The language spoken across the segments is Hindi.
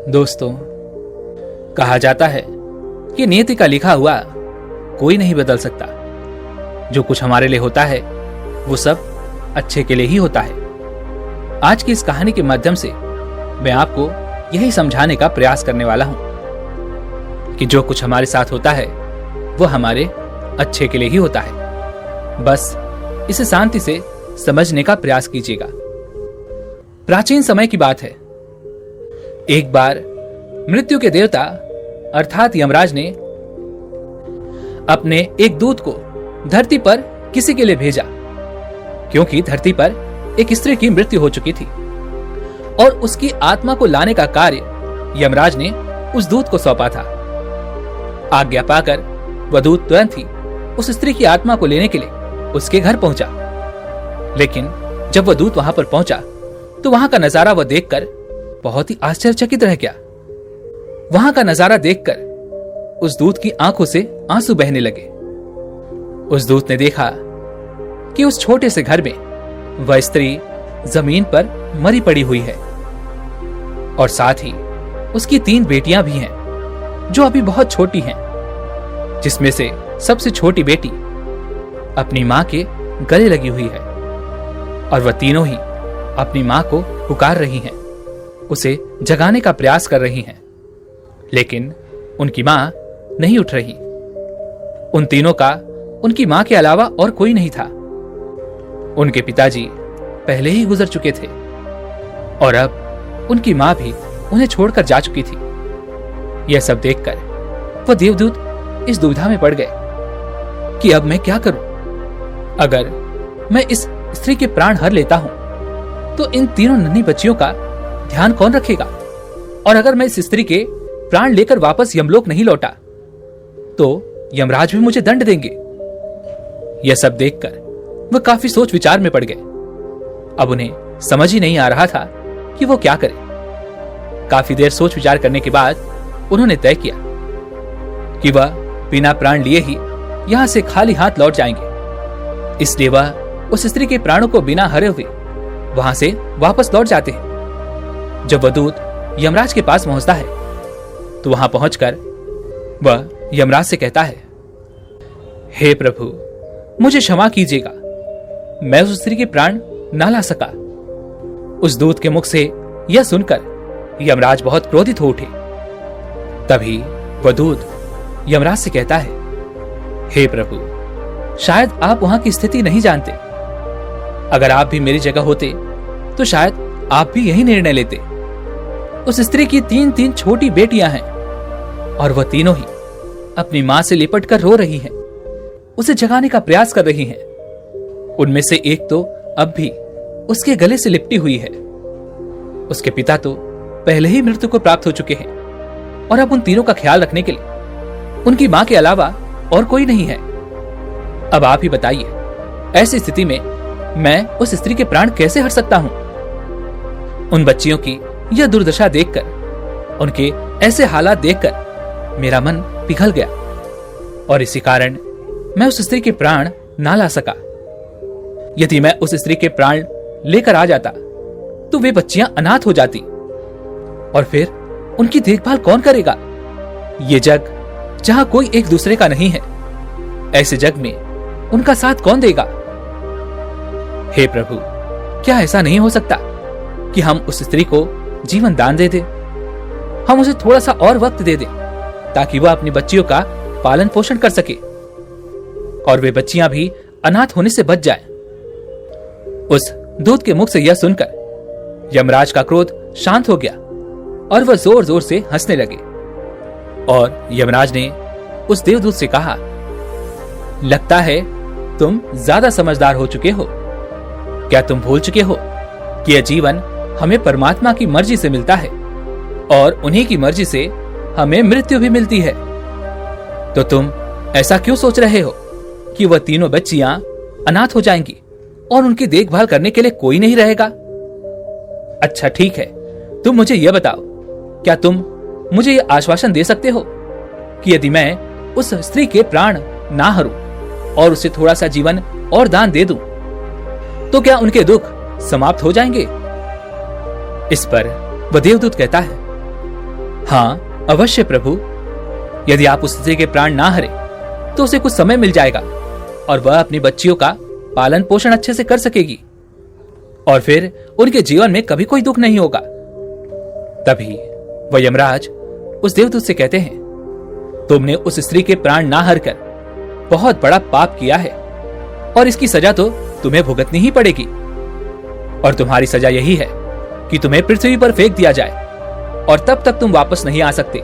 दोस्तों, कहा जाता है कि नियति का लिखा हुआ कोई नहीं बदल सकता। जो कुछ हमारे लिए होता है वो सब अच्छे के लिए ही होता है। आज की इस कहानी के माध्यम से मैं आपको यही समझाने का प्रयास करने वाला हूं कि जो कुछ हमारे साथ होता है वो हमारे अच्छे के लिए ही होता है। बस इसे शांति से समझने का प्रयास कीजिएगा। प्राचीन समय की बात है। एक बार मृत्यु के देवता अर्थात यमराज ने अपने एक दूत को धरती पर किसी के लिए भेजा, क्योंकि धरती पर एक स्त्री की मृत्यु हो चुकी थी और उसकी आत्मा को लाने का कार्य यमराज ने उस दूत को सौंपा था। आज्ञा पाकर वह दूत तुरंत ही उस स्त्री की आत्मा को लेने के लिए उसके घर पहुंचा। लेकिन जब वह दूत वहां पर पहुंचा तो वहां का नजारा वह देखकर बहुत ही आश्चर्यचकित रह गया। वहां का नजारा देखकर उस दूत की आंखों से आंसू बहने लगे। उस दूत ने देखा कि उस छोटे से घर में वह स्त्री जमीन पर मरी पड़ी हुई है और साथ ही उसकी 3 बेटियां भी हैं जो अभी बहुत छोटी हैं, जिसमें से सबसे छोटी बेटी अपनी मां के गले लगी हुई है और वह तीनों ही अपनी मां को पुकार रही हैं, उसे जगाने का प्रयास कर रही हैं, लेकिन उनकी मां नहीं उठ रही। उन तीनों का उनकी मां के अलावा और कोई नहीं था। उनके पिताजी पहले ही गुजर चुके थे और अब उनकी मां भी उन्हें छोड़कर जा चुकी थी। यह सब देखकर वह देवदूत इस दुविधा में पड़ गए कि अब मैं क्या करूं। अगर मैं इस स्त्री के प्राण हर लेता हूं तो इन तीनों नन्ही बच्चियों का ध्यान कौन रखेगा, और अगर मैं इस स्त्री के प्राण लेकर वापस यमलोक नहीं लौटा तो यमराज भी मुझे दंड देंगे। यह सब देखकर वह काफी सोच विचार में पड़ गए। अब उन्हें समझ ही नहीं आ रहा था कि वो क्या करें। काफी देर सोच विचार करने के बाद उन्होंने तय किया कि वह बिना प्राण लिए ही यहां से खाली हाथ लौट जाएंगे। इसलिए वह उस स्त्री के प्राणों को बिना हरे हुए वहां से वापस लौट जाते हैं। जब वह दूत यमराज के पास पहुंचता है तो वहां पहुंचकर वह यमराज से कहता है, हे प्रभु, मुझे क्षमा कीजिएगा, मैं उस स्त्री के प्राण ना ला सका। उस दूत के मुख से यह सुनकर यमराज बहुत क्रोधित हो उठे। तभी वह दूत यमराज से कहता है, हे प्रभु, शायद आप वहां की स्थिति नहीं जानते। अगर आप भी मेरी जगह होते तो शायद आप भी यही निर्णय लेते। उस स्त्री की 3 छोटी बेटियां हैं और वह तीनों ही अपनी मां से लिपट कर रो रही हैं, उसे जगाने का प्रयास कर रही हैं। उनमें से एक तो अब भी उसके गले से लिपटी हुई है। उसके पिता तो पहले ही मृत्यु को प्राप्त हो चुके हैं और अब उन तीनों का ख्याल रखने के लिए उनकी मां के अलावा और कोई नहीं है। अब आप ही बताइए, ऐसी स्थिति में मैं उस स्त्री के प्राण कैसे हर सकता हूं। उन बच्चियों की यह दुर्दशा देखकर, उनके ऐसे हालात देखकर मेरा मन पिघल गया और इसी कारण मैं उस स्त्री के प्राण ना ला सका। यदि मैं उस स्त्री के प्राण लेकर आ जाता तो वे बच्चियां अनाथ हो जाती और फिर उनकी देखभाल कौन करेगा। ये जग जहां कोई एक दूसरे का नहीं है, ऐसे जग में उनका साथ कौन देगा। हे प्रभु, क्या ऐसा नहीं हो सकता कि हम उस स्त्री को जीवन दान दे दें, हम उसे थोड़ा सा और वक्त दे दें ताकि वह अपनी बच्चियों का पालन पोषण कर सके और वे बच्चियां भी अनाथ होने से बच जाएं। उस दूत के मुख से यह सुनकर यमराज का क्रोध शांत हो गया और वह जोर जोर से हंसने लगे और यमराज ने उस देवदूत से कहा, लगता है तुम ज्यादा समझदार हो चुके हो। क्या तुम भूल चुके हो कि यह जीवन हमें परमात्मा की मर्जी से मिलता है और उन्हीं की मर्जी से हमें मृत्यु भी मिलती है। तो तुम ऐसा क्यों सोच रहे हो कि वह तीनों बच्चियां अनाथ हो जाएंगी और उनकी देखभाल करने के लिए कोई नहीं रहेगा। अच्छा ठीक है, तुम मुझे यह बताओ, क्या तुम मुझे यह आश्वासन दे सकते हो कि यदि मैं उस स्त्री के प्राण ना हरूं और उसे थोड़ा सा जीवन और दान दे दूं तो क्या उनके दुख समाप्त हो जाएंगे। इस पर वह देवदूत कहता है, हाँ अवश्य प्रभु, यदि आप उस स्त्री के प्राण ना हरे तो उसे कुछ समय मिल जाएगा और वह अपनी बच्चियों का पालन पोषण अच्छे से कर सकेगी और फिर उनके जीवन में कभी कोई दुख नहीं होगा। तभी वह यमराज उस देवदूत से कहते हैं, तुमने उस स्त्री के प्राण ना हर कर बहुत बड़ा पाप किया है और इसकी सजा तो तुम्हें भुगतनी ही पड़ेगी। और तुम्हारी सजा यही है कि तुम्हें पृथ्वी पर फेंक दिया जाए और तब तक तुम वापस नहीं आ सकते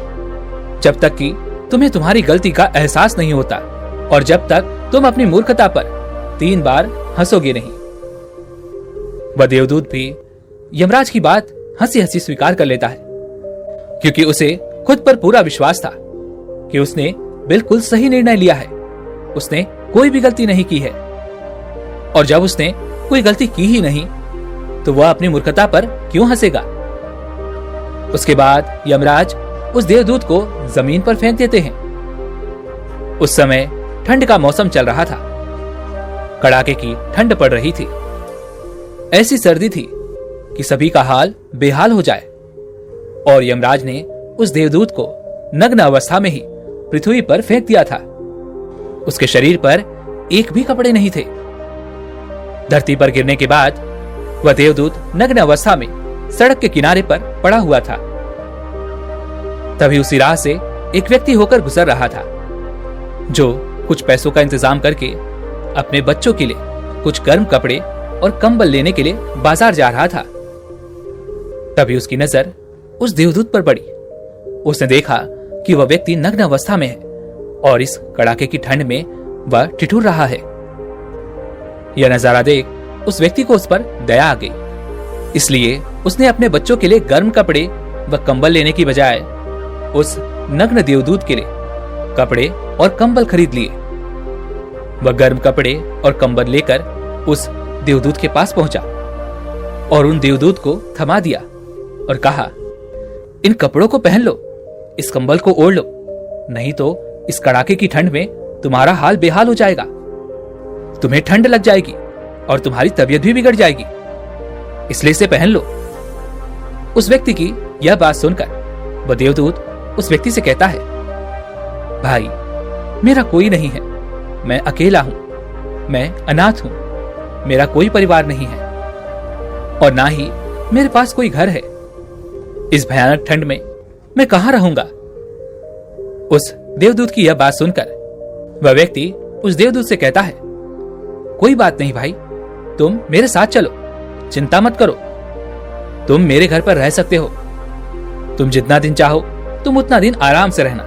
जब तक कि तुम्हें तुम्हारी गलती का एहसास नहीं होता और जब तक तुम अपनी मूर्खता पर 3 बार हंसोगे नहीं। वह देवदूत भी यमराज की बात हंसी हंसी स्वीकार कर लेता है, क्योंकि उसे खुद पर पूरा विश्वास था कि उसने बिल्कुल सही निर्णय लिया है। उसने कोई भी गलती नहीं की है और जब उसने कोई गलती की ही नहीं तो वह अपनी मूर्खता पर क्यों हंसेगा। उसके बाद यमराज उस देवदूत को जमीन पर फेंक देते हैं। उस समय ठंड का मौसम चल रहा था, कड़ाके की ठंड पड़ रही थी। ऐसी सर्दी थी कि सभी का हाल बेहाल हो जाए और यमराज ने उस देवदूत को नग्न अवस्था में ही पृथ्वी पर फेंक दिया था। उसके शरीर पर एक भी कपड़े नहीं थे। धरती पर गिरने के बाद वह देवदूत नग्न अवस्था में सड़क के किनारे पर पड़ा हुआ था। तभी उसी राह से एक व्यक्ति होकर गुजर रहा था जो कुछ पैसों का इंतजाम करके अपने बच्चों के लिए कुछ गर्म कपड़े और कंबल लेने के लिए बाजार जा रहा था। तभी उसकी नजर उस देवदूत पर पड़ी। उसने देखा कि वह व्यक्ति नग्न अवस्था में है और इस कड़ाके की ठंड में वह ठिठुर रहा है। यह नजारा देख उस व्यक्ति को उस पर दया आ गई, इसलिए उसने अपने बच्चों के लिए गर्म कपड़े व कंबल लेने की बजाय उस नग्न देवदूत के लिए कपड़े और कंबल खरीद लिए। वह गर्म कपड़े और कंबल लेकर उस देवदूत के पास पहुंचा और उन देवदूत को थमा दिया और कहा, इन कपड़ों को पहन लो, इस कंबल को ओढ़ लो, नहीं तो इस कड़ाके की ठंड में तुम्हारा हाल बेहाल हो जाएगा। तुम्हें ठंड लग जाएगी और तुम्हारी तबीयत भी बिगड़ जाएगी, इसलिए इसे पहन लो। उस व्यक्ति की यह बात सुनकर वह देवदूत उस व्यक्ति से कहता है, भाई मेरा कोई नहीं है, मैं अकेला हूं, मैं अनाथ हूं, मेरा कोई परिवार नहीं है और ना ही मेरे पास कोई घर है। इस भयानक ठंड में मैं कहां रहूंगा। उस देवदूत की यह बात सुनकर वह व्यक्ति उस देवदूत से कहता है, कोई बात नहीं भाई, तुम मेरे साथ चलो, चिंता मत करो, तुम मेरे घर पर रह सकते हो। तुम जितना दिन चाहो तुम उतना दिन आराम से रहना,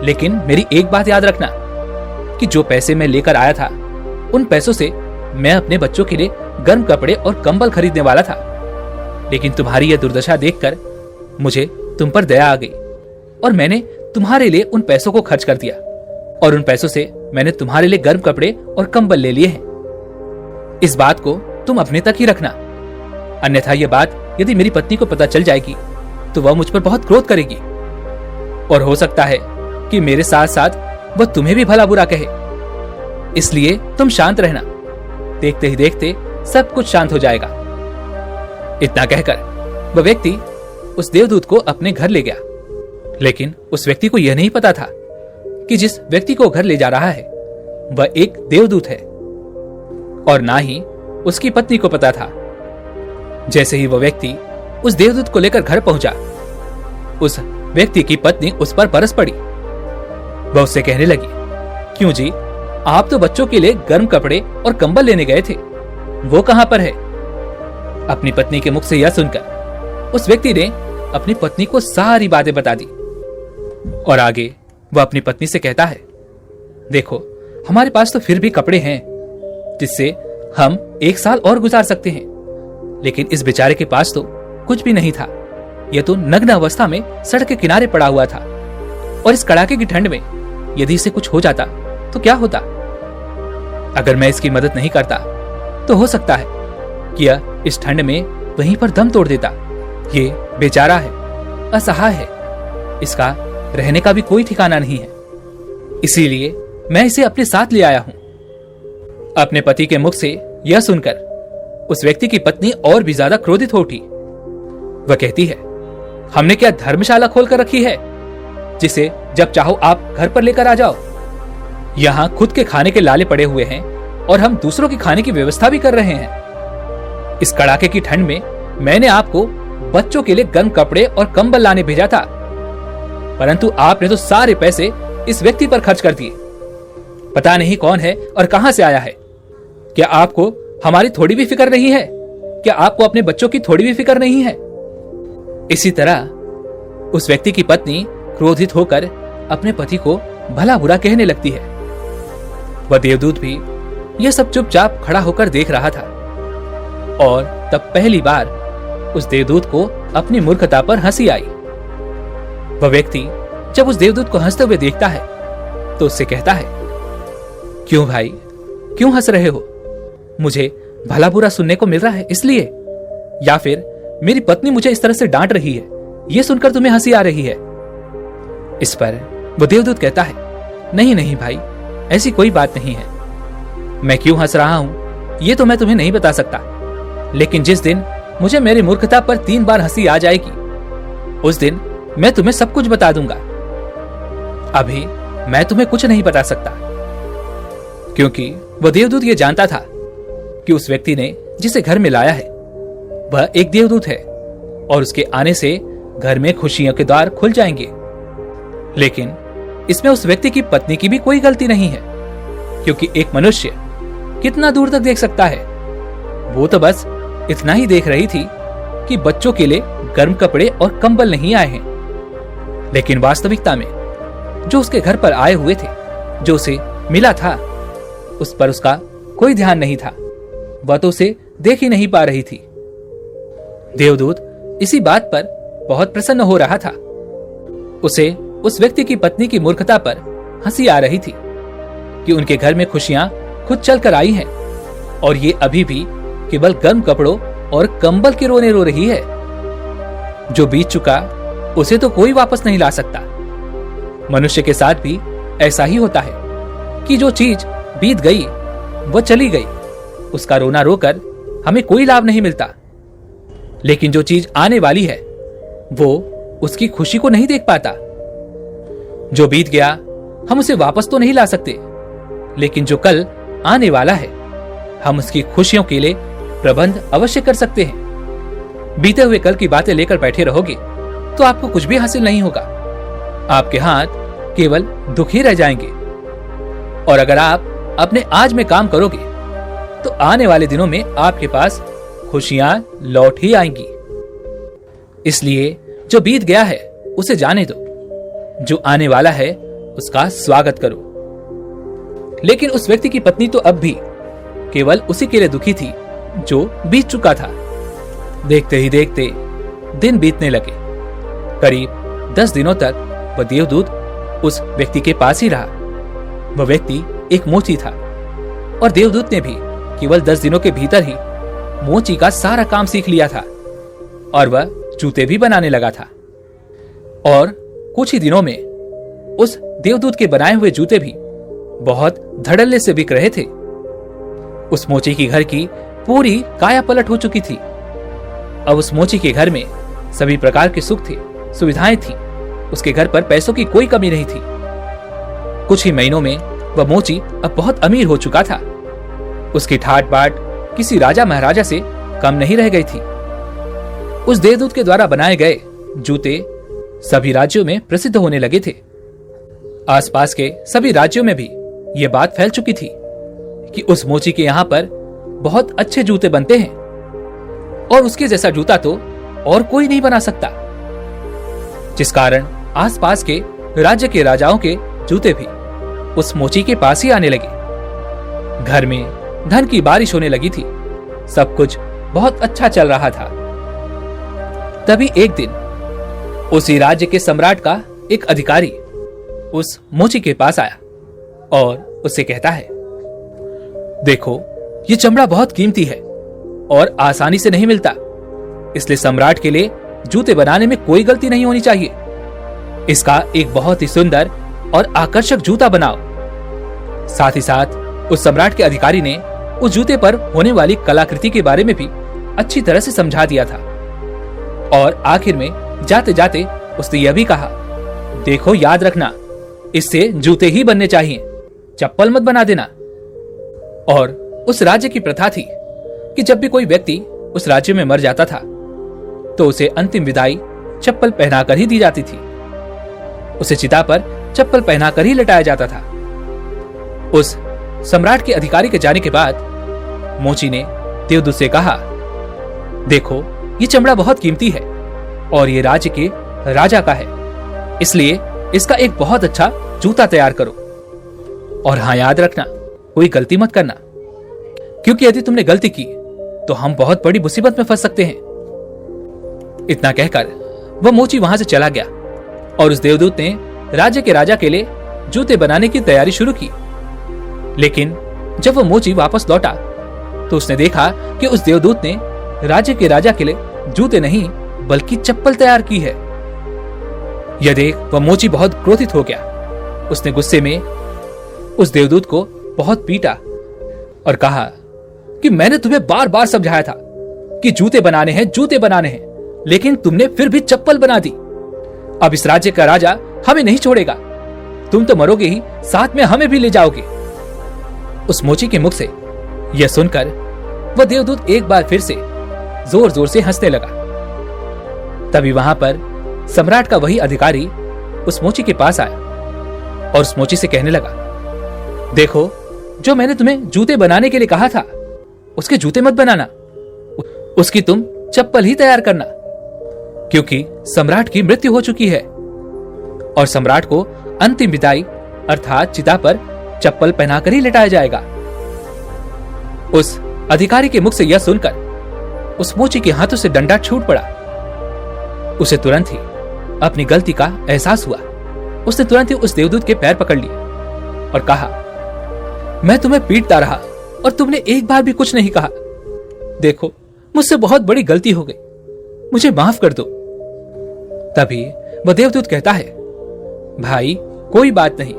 लेकिन मेरी एक बात याद रखना कि जो पैसे मैं लेकर आया था उन पैसों से मैं अपने बच्चों के लिए गर्म कपड़े और कंबल खरीदने वाला था, लेकिन तुम्हारी यह दुर्दशा देखकर मुझे तुम पर दया आ गई और मैंने तुम्हारे लिए उन पैसों को खर्च कर दिया और उन पैसों से मैंने तुम्हारे लिए गर्म कपड़े और कंबल ले लिए हैं। इस बात को तुम अपने तक ही रखना, अन्यथा यह बात यदि मेरी पत्नी को पता चल जाएगी तो वह मुझ पर बहुत क्रोध करेगी और हो सकता है कि मेरे साथ साथ वह तुम्हें भी भला बुरा कहे। इसलिए तुम शांत रहना, देखते ही देखते सब कुछ शांत हो जाएगा। इतना कहकर वह व्यक्ति उस देवदूत को अपने घर ले गया, लेकिन उस व्यक्ति को यह नहीं पता था कि जिस व्यक्ति को घर ले जा रहा है वह एक देवदूत है और ना ही उसकी पत्नी को पता था। जैसे ही वह व्यक्ति उस देवदूत को लेकर घर पहुंचा, उस व्यक्ति की पत्नी उस पर बरस पड़ी। वह उससे कहने लगी, क्यों जी, आप तो बच्चों के लिए गर्म कपड़े और कंबल लेने गए थे, वो कहां पर है। अपनी पत्नी के मुख से यह सुनकर उस व्यक्ति ने अपनी पत्नी को सारी बातें बता दी और आगे वह अपनी पत्नी से कहता है, देखो हमारे पास तो फिर भी कपड़े हैं जिससे हम 1 साल और गुजार सकते हैं, लेकिन इस बेचारे के पास तो कुछ भी नहीं था। यह तो नग्न अवस्था में सड़क के किनारे पड़ा हुआ था और इस कड़ाके की ठंड में यदि इसे कुछ हो जाता तो क्या होता। अगर मैं इसकी मदद नहीं करता तो हो सकता है कि यह इस ठंड में वहीं पर दम तोड़ देता। ये बेचारा है, असहाय है, इसका रहने का भी कोई ठिकाना नहीं है, इसीलिए मैं इसे अपने साथ ले आया हूं। अपने पति के मुख से यह सुनकर उस व्यक्ति की पत्नी और भी ज्यादा क्रोधित हो उठी। वह कहती है, हमने क्या धर्मशाला खोल कर रखी है जिसे जब चाहो आप घर पर लेकर आ जाओ? यहाँ खुद के खाने के लाले पड़े हुए हैं और हम दूसरों के खाने की व्यवस्था भी कर रहे हैं। इस कड़ाके की ठंड में मैंने आपको बच्चों के लिए गर्म कपड़े और कंबल लाने भेजा था, परंतु आपने तो सारे पैसे इस व्यक्ति पर खर्च कर दिए। पता नहीं कौन है और कहां से आया है। क्या आपको हमारी थोड़ी भी फिक्र नहीं है? क्या आपको अपने बच्चों की थोड़ी भी फिक्र नहीं है? इसी तरह उस व्यक्ति की पत्नी क्रोधित होकर अपने पति को भला बुरा कहने लगती है। वह देवदूत भी यह सब चुपचाप खड़ा होकर देख रहा था और तब पहली बार उस देवदूत को अपनी मूर्खता पर हंसी आई। वह व्यक्ति जब उस देवदूत को हंसते हुए देखता है तो उससे कहता है, क्यों भाई, क्यों हंस रहे हो? मुझे भला बुरा सुनने को मिल रहा है इसलिए? या फिर मेरी पत्नी मुझे इस तरह से डांट रही है, यह सुनकर तुम्हें हंसी आ रही है? इस पर वो देवदूत कहता है, नहीं नहीं भाई, ऐसी कोई बात नहीं है। मैं क्यों हंस रहा हूं ये तो मैं तुम्हें नहीं बता सकता, लेकिन जिस दिन मुझे मेरी मूर्खता पर 3 बार हंसी आ जाएगी उस दिन मैं तुम्हें सब कुछ बता दूंगा। अभी मैं तुम्हें कुछ नहीं बता सकता, क्योंकि वह देवदूत ये जानता था कि उस व्यक्ति ने जिसे घर में लाया है वह एक देवदूत है और उसके आने से घर में खुशियों के द्वार खुल जाएंगे। लेकिन इसमें उस व्यक्ति की पत्नी की भी कोई गलती नहीं है, क्योंकि एक मनुष्य कितना दूर तक देख सकता है? वो तो बस इतना ही देख रही थी कि बच्चों के लिए गर्म कपड़े और कंबल नहीं आए हैं। लेकिन वास्तविकता में जो उसके घर पर आए हुए थे, जो उसे मिला था, उस पर उसका कोई ध्यान नहीं था। वह तो उसे देख ही नहीं पा रही थी। देवदूत इसी बात पर बहुत प्रसन्न हो रहा था। उसे उस व्यक्ति की पत्नी की मूर्खता पर हंसी आ रही थी कि उनके घर में खुशियां खुद चलकर आई हैं और ये अभी भी केवल गर्म कपड़ों और कंबल के रोने रो रही है। जो बीत चुका उसे तो कोई वापस नहीं ला सकता। मनुष्य के साथ भी ऐसा ही होता है कि जो चीज बीत गई वो चली गई, उसका रोना रोकर हमें कोई लाभ नहीं मिलता। लेकिन जो चीज आने वाली है वो उसकी खुशी को नहीं देख पाता। जो बीत गया हम उसे वापस तो नहीं ला सकते, लेकिन जो कल आने वाला है हम उसकी खुशियों के लिए प्रबंध अवश्य कर सकते हैं। बीते हुए कल की बातें लेकर बैठे रहोगे तो आपको कुछ भी हासिल नहीं होगा। आपके हाथ केवल दुख ही रह जाएंगे। और अगर आप अपने आज में काम करोगे तो आने वाले दिनों में आपके पास खुशियां लौट ही आएंगी। इसलिए जो बीत गया है उसे जाने दो, जो आने वाला है उसका स्वागत करो। लेकिन उस व्यक्ति की पत्नी तो अब भी केवल उसी के लिए दुखी थी जो बीत चुका था। देखते ही देखते दिन बीतने लगे। करीब 10 दिनों तक वह देवदूत उस व्यक्ति के पास ही रहा। वह व्यक्ति एक मोची था और देवदूत ने भी केवल 10 दिनों के भीतर ही मोची का सारा काम सीख लिया था और वह जूते भी बनाने लगा था। और कुछ ही दिनों में उस देवदूत के बनाए हुए जूते भी बहुत धड़ल्ले से बिक रहे थे। उस मोची की घर की पूरी काया पलट हो चुकी थी। अब उस मोची के घर में सभी प्रकार के सुख थे, सुविधाएं थी। उसके घर पर पैसों की कोई कमी नहीं थी। कुछ ही महीनों में वह मोची अब बहुत अमीर हो चुका था। उसकी ठाट बाट किसी राजा महाराजा से कम नहीं रह गई थी। उस देवदूत के द्वारा बनाए गए जूते सभी राज्यों में प्रसिद्ध होने लगे थे। आसपास के सभी राज्यों में भी यह बात फैल चुकी थी कि उस मोची के यहाँ पर बहुत अच्छे जूते बनते हैं और उसके जैसा जूता तो और कोई नहीं बना सकता। जिस कारण आसपास के राज्य के राजाओं के जूते भी उस मोची के पास ही आने लगे। घर में धन की बारिश होने लगी थी। सब कुछ बहुत अच्छा चल रहा था। तभी एक दिन उसी राज्य के सम्राट का एक अधिकारी उस मोची के पास आया और उससे कहता है, देखो ये चमड़ा बहुत कीमती है और आसानी से नहीं मिलता, इसलिए सम्राट के लिए जूते बनाने में कोई गलती नहीं होनी चाहिए। इसका एक बहुत ही सुंदर और आकर्षक जूता बनाओ। साथ ही साथ उस सम्राट के अधिकारी ने उस जूते पर होने वाली कलाकृति के बारे में भी अच्छी तरह से समझा दिया था और आखिर में जाते जाते उसने यह भी कहा, देखो याद रखना, इससे जूते ही बनने चाहिए, चप्पल मत बना देना। और उस राज्य की प्रथा थी कि जब भी कोई व्यक्ति उस राज्य में मर जाता था तो उसे अंतिम विदाई चप्पल पहनाकर ही दी जाती थी। उसे चिता पर चप्पल पहनाकर ही लटाया जाता था। उस सम्राट के अधिकारी के जाने के बाद मोची ने देवदूत से कहा, देखो ये चमड़ा बहुत कीमती है और ये राज्य के राजा का है, इसलिए इसका एक बहुत अच्छा जूता तैयार करो। और हाँ, याद रखना, कोई गलती मत करना, क्योंकि यदि तुमने गलती की तो हम बहुत बड़ी मुसीबत में फंस सकते हैं। इतना कहकर वह मोची वहां से चला गया और उस देवदूत ने राज्य के राजा के लिए जूते बनाने की तैयारी शुरू की। लेकिन जब वह मोची वापस लौटा तो उसने देखा कि उस देवदूत ने राज्य के राजा के लिए जूते नहीं बल्कि चप्पल तैयार की है। यह देख वह मोची बहुत क्रोधित हो गया। उसने गुस्से में उस देवदूत को बहुत पीटा और कहा कि मैंने तुम्हें बार बार समझाया था कि जूते बनाने हैं, जूते बनाने हैं, लेकिन तुमने फिर भी चप्पल बना दी। अब इस राज्य का राजा हमें नहीं छोड़ेगा, तुम तो मरोगे ही, साथ में हमें भी ले जाओगे। उस मोची के मुख से यह सुनकर वह देवदूत एक बार फिर से जोर जोर से हंसने लगा। तभी वहां पर सम्राट का वही अधिकारी उस मोची के पास आया और उस मोची से कहने लगा, देखो, जो मैंने तुम्हें जूते बनाने के लिए कहा था उसके जूते मत बनाना, उसकी तुम चप्पल ही तैयार करना, क्योंकि सम्राट की मृत्यु हो चुकी है और सम्राट को अंतिम विदाई अर्थात चिता पर चप्पल पहनाकर ही लिटाया जाएगा। उस अधिकारी के मुख से यह सुनकर उस मोची के हाथों से डंडा छूट पड़ा। उसे तुरंत ही अपनी गलती का एहसास हुआ। उसने तुरंत ही उस देवदूत के पैर पकड़ लिए और कहा, मैं तुम्हें पीटता रहा और तुमने एक बार भी कुछ नहीं कहा। देखो, मुझसे बहुत बड़ी गलती हो गई, मुझे माफ कर दो। तभी वह देवदूत कहता है, भाई कोई बात नहीं,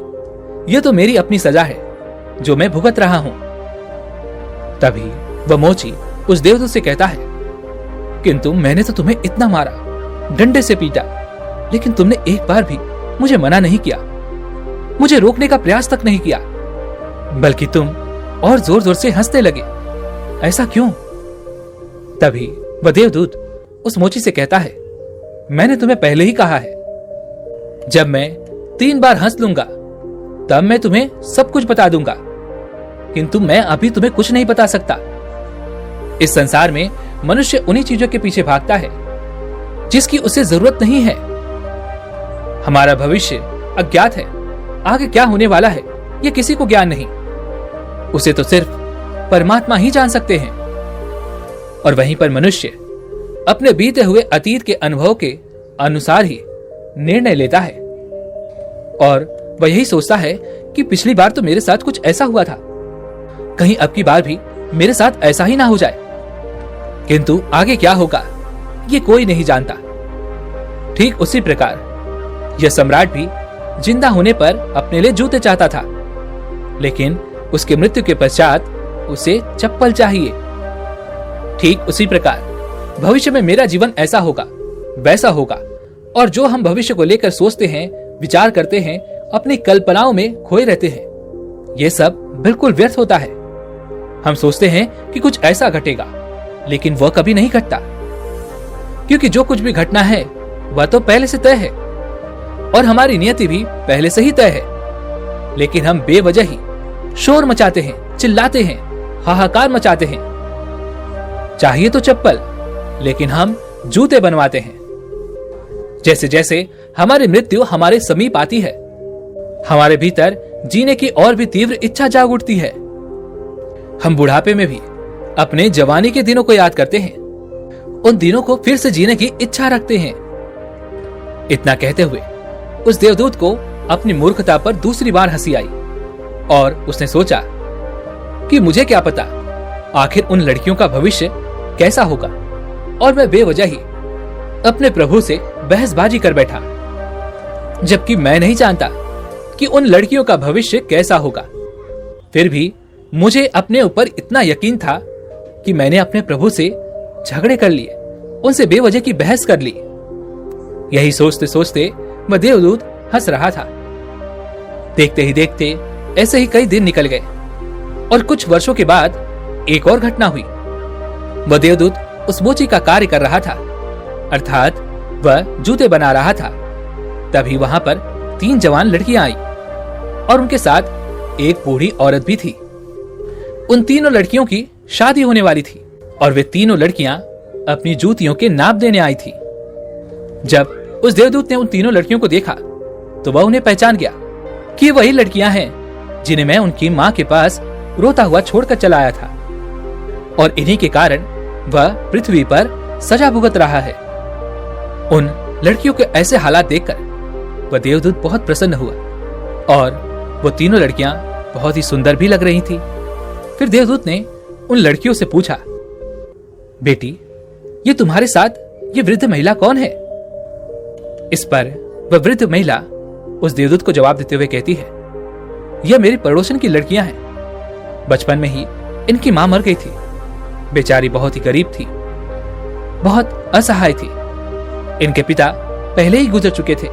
यह तो मेरी अपनी सजा है जो मैं भुगत रहा हूं। तभी वह मोची उस देवदूत से कहता है, किंतु मैंने तो तुम्हें इतना मारा, डंडे से पीटा, लेकिन तुमने एक बार भी मुझे मना नहीं किया, मुझे रोकने का प्रयास तक नहीं किया, बल्कि तुम और जोर जोर से हंसने लगे। ऐसा क्यों? तभी वह देवदूत उस मोची से कहता है, मैंने तुम्हें पहले ही कहा है, जब मैं 3 बार हंस लूंगा तब मैं तुम्हें सब कुछ बता दूंगा, किंतु मैं अभी तुम्हें कुछ नहीं बता सकता। इस संसार में मनुष्य उन्हीं चीजों के पीछे भागता है जिसकी उसे जरूरत नहीं है। हमारा भविष्य अज्ञात है, आगे क्या होने वाला है यह किसी को ज्ञान नहीं, उसे तो सिर्फ परमात्मा ही जान सकते हैं। और वहीं पर मनुष्य अपने बीते हुए अतीत के अनुभव के अनुसार ही निर्णय लेता है और वह यही सोचता है कि पिछली बार तो मेरे साथ कुछ ऐसा हुआ था, कहीं अब की बार भी मेरे साथ ऐसा ही ना हो जाए। किंतु आगे क्या होगा ये कोई नहीं जानता। ठीक उसी प्रकार यह सम्राट भी जिंदा होने पर अपने लिए जूते चाहता था, लेकिन उसके मृत्यु के पश्चात उसे चप्पल चाहिए। ठीक उसी प्रकार भविष्य में मेरा जीवन ऐसा होगा, वैसा होगा, और जो हम भविष्य को लेकर सोचते हैं, विचार करते हैं, अपनी कल्पनाओं में खोए रहते हैं, यह सब बिल्कुल व्यर्थ होता है। हम सोचते हैं कि कुछ ऐसा घटेगा, लेकिन वह कभी नहीं घटता, क्योंकि जो कुछ भी घटना है वह तो पहले से तय है और हमारी नियति भी पहले से ही तय है। लेकिन हम बेवजह ही शोर मचाते हैं, चिल्लाते हैं, हाहाकार मचाते हैं। चाहिए तो चप्पल, लेकिन हम जूते बनवाते हैं। जैसे जैसे हमारी मृत्यु हमारे समीप आती है, हमारे भीतर जीने की और भी तीव्र इच्छा जाग उठती है। हम बुढ़ापे में भी अपने जवानी के दिनों को याद करते हैं, उन दिनों को फिर से जीने की इच्छा रखते हैं। इतना कहते हुए उस देवदूत को अपनी मूर्खता पर दूसरी बार हंसी आई और उसने सोचा कि मुझे क्या पता आखिर उन लड़कियों का भविष्य कैसा होगा, और मैं बेवजह ही अपने प्रभु से बहसबाजी कर बैठा, जबकि मैं नहीं जानता कि उन लड़कियों का भविष्य कैसा होगा। फिर भी मुझे अपने ऊपर इतना यकीन था कि मैंने अपने प्रभु से झगड़े कर लिए, उनसे बेवजह की बहस कर ली। यही सोचते सोचते वह देवदूत हंस रहा था। देखते ही देखते ऐसे ही कई दिन निकल गए और कुछ वर्षों के बाद एक और घटना हुई। वह देवदूत उस मोची का कार्य कर रहा था, अर्थात वह जूते बना रहा था। तभी वहां पर 3 जवान लड़कियां आई और उनके साथ एक बूढ़ी औरत भी थी। उन तीनों लड़कियों की शादी होने वाली थी और वे तीनों लड़कियां अपनी जूतियों के नाप देने आई थी। जब उस देवदूत ने उन तीनों लड़कियों को देखा तो वह उन्हें पहचान गया कि वही लड़कियां हैं जिन्हें मैं उनकी मां के पास रोता हुआ छोड़कर चला आया था, और इन्हीं के कारण वह पृथ्वी पर सजा भुगत रहा है। उन लड़कियों के ऐसे हालात देखकर वह देवदूत बहुत प्रसन्न हुआ और वो तीनों लड़कियां बहुत ही सुंदर भी लग रही थी। फिर देवदूत ने उन लड़कियों से पूछा, बेटी, ये तुम्हारे साथ ये वृद्ध महिला कौन है? इस पर वह वृद्ध महिला उस देवदूत को जवाब देते हुए कहती है, यह मेरी पड़ोसन की लड़कियां हैं। बचपन में ही इनकी मां मर गई थी। बेचारी बहुत ही गरीब थी, बहुत असहाय थी। इनके पिता पहले ही गुजर चुके थे।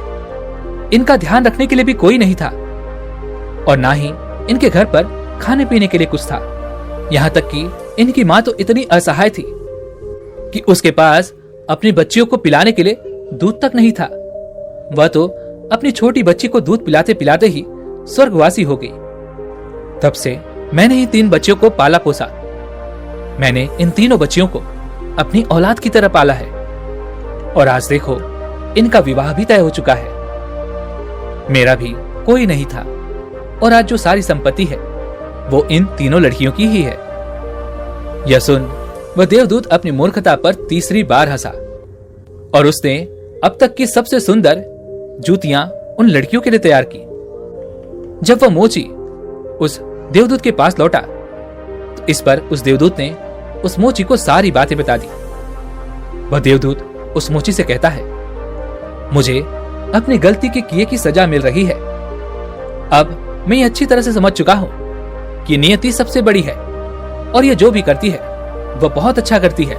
इनका ध्यान रखने के लिए भी कोई नहीं था और ना ही इनके घर पर खाने पीने के लिए कुछ था। यहां तक कि इनकी मां तो इतनी असहाय थी कि उसके पास अपनी बच्चियों को पिलाने के लिए दूध तक नहीं था। वह तो अपनी छोटी बच्ची को दूध पिलाते पिलाते ही स्वर्गवासी हो गई। तब से मैंने ही 3 बच्चियों को पाला पोसा। मैंने इन तीनों बच्चियों को अपनी औलाद की तरह पाला है और आज देखो, इनका विवाह भी तय हो चुका है। मेरा भी कोई नहीं था और आज जो सारी संपत्ति है वो इन तीनों लड़कियों की ही है। यह सुन वह देवदूत अपनी मूर्खता पर तीसरी बार हंसा और उसने अब तक की सबसे सुंदर जूतियां उन लड़कियों के लिए तैयार की। जब वह मोची उस देवदूत के पास लौटा तो इस पर उस देवदूत ने उस मोची को सारी बातें बता दी। वह देवदूत उस मोची से कहता है, मुझे अपनी गलती के किए की सजा मिल रही है। अब मैं ये अच्छी तरह से समझ चुका हूं कि नियति सबसे बड़ी है और ये जो भी करती है वह बहुत अच्छा करती है,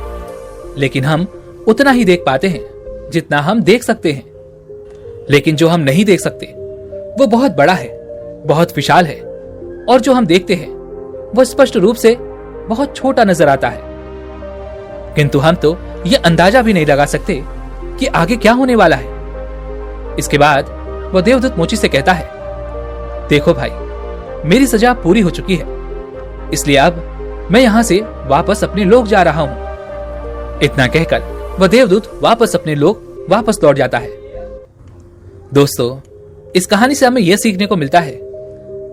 लेकिन हम उतना ही देख पाते हैं जितना हम देख सकते हैं। लेकिन जो हम नहीं देख सकते वो बहुत बड़ा है, बहुत विशाल है, और जो हम देखते हैं वह स्पष्ट रूप से बहुत छोटा नजर आता है। किंतु हम तो यह अंदाजा भी नहीं लगा सकते कि आगे क्या होने वाला है। इसके बाद वह देवदूत मोची से कहता है, देखो भाई, मेरी सजा पूरी हो चुकी है, इसलिए अब मैं यहां से वापस अपने लोक जा रहा हूं। इतना कहकर वह देवदूत वापस अपने लोक वापस लौट जाता है। दोस्तों, इस कहानी से हमें यह सीखने को मिलता है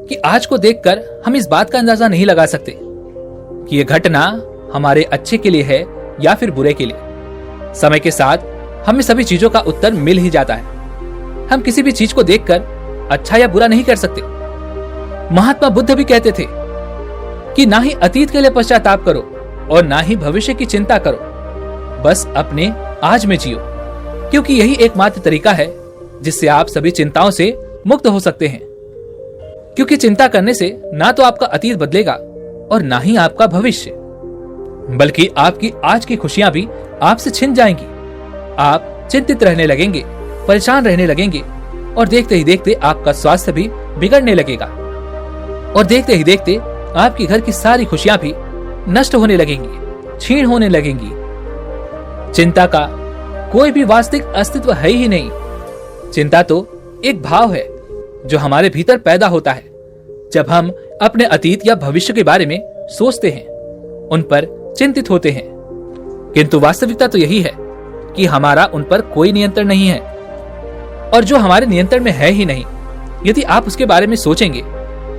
कि आज को देखकर हम इस बात का अंदाजा नहीं लगा सकते कि यह घटना हमारे अच्छे के लिए है या फिर बुरे के लिए। समय के साथ हमें सभी चीजों का उत्तर मिल ही जाता है। हम किसी भी चीज को देखकर अच्छा या बुरा नहीं कर सकते। महात्मा बुद्ध भी कहते थे कि ना ही अतीत के लिए पश्चाताप करो और ना ही भविष्य की चिंता करो, बस अपने आज में जियो, क्योंकि यही एकमात्र तरीका है जिससे आप सभी चिंताओं से मुक्त हो सकते हैं। क्योंकि चिंता करने से ना तो आपका अतीत बदलेगा और ना ही आपका भविष्य, बल्कि आपकी आज की खुशियां भी आपसे छिन जाएंगी। आप चिंतित रहने लगेंगे, परेशान रहने लगेंगे और देखते ही देखते आपका स्वास्थ्य भी बिगड़ने लगेगा और देखते ही देखते आपके घर की सारी खुशियां भी नष्ट होने लगेंगी, छीन होने लगेंगी। चिंता का कोई भी वास्तविक अस्तित्व है ही नहीं। चिंता तो एक भाव है जो हमारे भीतर पैदा होता है जब हम अपने अतीत या भविष्य के बारे में सोचते हैं, उन पर चिंतित होते हैं। किंतु वास्तविकता तो यही है कि हमारा उन पर कोई नियंत्रण नहीं है, और जो हमारे नियंत्रण में है ही नहीं, यदि आप उसके बारे में सोचेंगे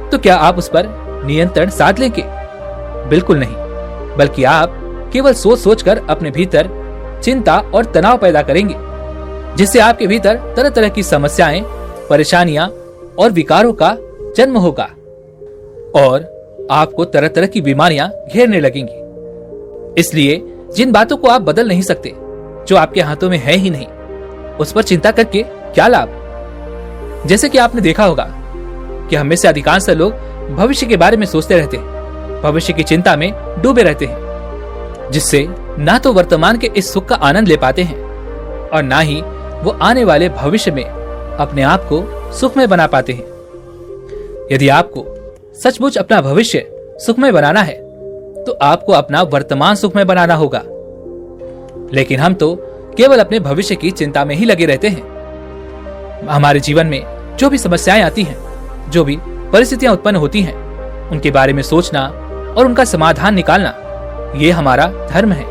तो क्या आप उस पर नियंत्रण साध लेंगे? बिल्कुल नहीं, बल्कि आप केवल सोच सोचकर अपने भीतर चिंता और तनाव पैदा करेंगे, जिससे आपके भीतर तरह तरह की समस्याएं, परेशानियां और विकारों का जन्म होगा और आपको तरह तरह की बीमारियां घेरने लगेंगी। इसलिए जिन बातों को आप बदल नहीं सकते, जो आपके हाथों में है ही नहीं, उस पर चिंता करके क्या लाभ? जैसे कि आपने देखा होगा कि हम में से अधिकांश लोग भविष्य के बारे में सोचते रहते हैं, भविष्य की चिंता में डूबे रहते हैं, जिससे ना तो वर्तमान के इस सुख का आनंद ले पाते हैं और ना ही वो आने वाले भविष्य में अपने आप को सुखमय बना पाते हैं। यदि आपको सचमुच अपना भविष्य सुखमय बनाना है तो आपको अपना वर्तमान सुखमय बनाना होगा। लेकिन हम तो केवल अपने भविष्य की चिंता में ही लगे रहते हैं। हमारे जीवन में जो भी समस्याएं आती हैं, जो भी परिस्थितियां उत्पन्न होती हैं, उनके बारे में सोचना और उनका समाधान निकालना ये हमारा धर्म है।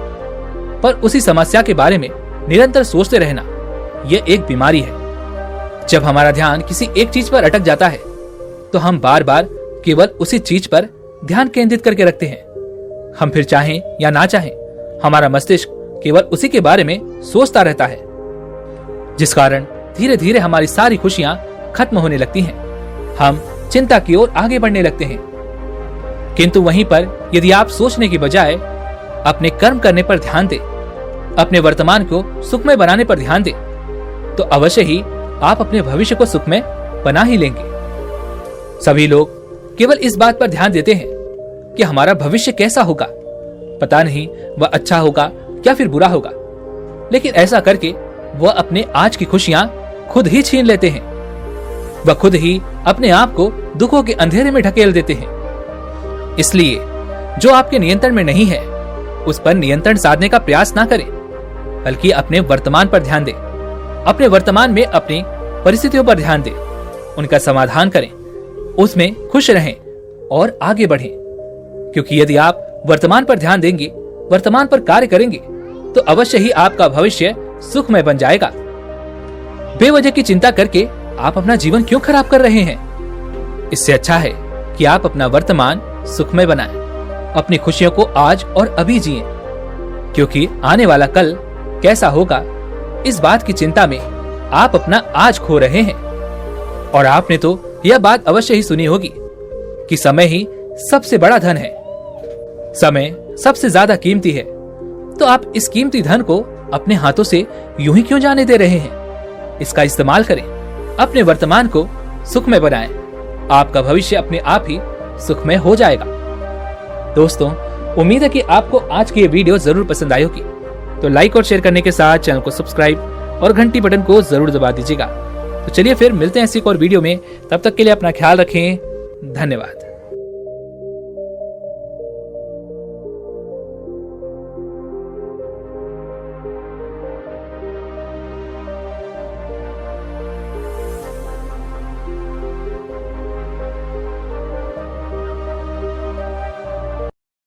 पर उसी समस्या के बारे में निरंतर सोचते रहना ये एक बीमारी है। जब हमारा ध्यान किसी एक चीज पर अटक जाता है तो हम बार बार केवल उसी चीज पर ध्यान केंद्रित करके रखते हैं। हम फिर चाहें या ना चाहें हमारा मस्तिष्क केवल उसी के बारे में सोचता रहता है, जिस कारण धीरे धीरे हमारी सारी खुशियां खत्म होने लगती हैं। हम चिंता की ओर आगे बढ़ने लगते हैं। किंतु वहीं पर यदि आप सोचने की बजाय अपने कर्म करने पर ध्यान दें, अपने वर्तमान को सुखमय बनाने पर ध्यान दें, तो अवश्य ही आप अपने भविष्य को सुखमय बना ही लेंगे। सभी लोग केवल इस बात पर ध्यान देते हैं कि हमारा भविष्य कैसा होगा, पता नहीं वह अच्छा होगा या फिर बुरा होगा। लेकिन ऐसा करके वह अपने आज की खुशियां खुद ही छीन लेते हैं। वह खुद ही अपने आप को दुखों के अंधेरे में ढकेल देते हैं। इसलिए जो आपके नियंत्रण में नहीं है उस पर नियंत्रण साधने का प्रयास ना करें, बल्कि अपने वर्तमान पर ध्यान दें। अपने वर्तमान में अपनी परिस्थितियों पर ध्यान दें, उनका समाधान करें, उसमें खुश रहें और आगे बढ़ें। क्योंकि यदि आप वर्तमान पर ध्यान देंगे, वर्तमान पर कार्य करेंगे, तो अवश्य ही आपका भविष्य सुखमय बन जाएगा। बेवजह की चिंता करके आप अपना जीवन क्यों खराब कर रहे हैं? इससे अच्छा है कि आप अपना वर्तमान सुखमय बनाएं, अपनी खुशियों को आज और अभी जिएं। क्योंकि आने वाला कल कैसा होगा, इस बात की चिंता में आप अपना आज खो रहे हैं। और आपने तो यह बात अवश्य ही सुनी होगी कि समय ही सबसे बड़ा धन है, समय सबसे ज्यादा कीमती है। तो आप इस कीमती धन को अपने हाथों से यूं ही क्यों जाने दे रहे हैं? इसका इस्तेमाल करें, अपने वर्तमान को सुखमय बनाएं। आपका भविष्य अपने आप ही सुखमय हो जाएगा। दोस्तों, उम्मीद है कि आपको आज की ये वीडियो जरूर पसंद आई होगी। तो लाइक और शेयर करने के साथ चैनल को सब्सक्राइब और घंटी बटन को जरूर दबा दीजिएगा। तो चलिए फिर मिलते हैं ऐसी एक और वीडियो में। तब तक के लिए अपना ख्याल रखें। धन्यवाद।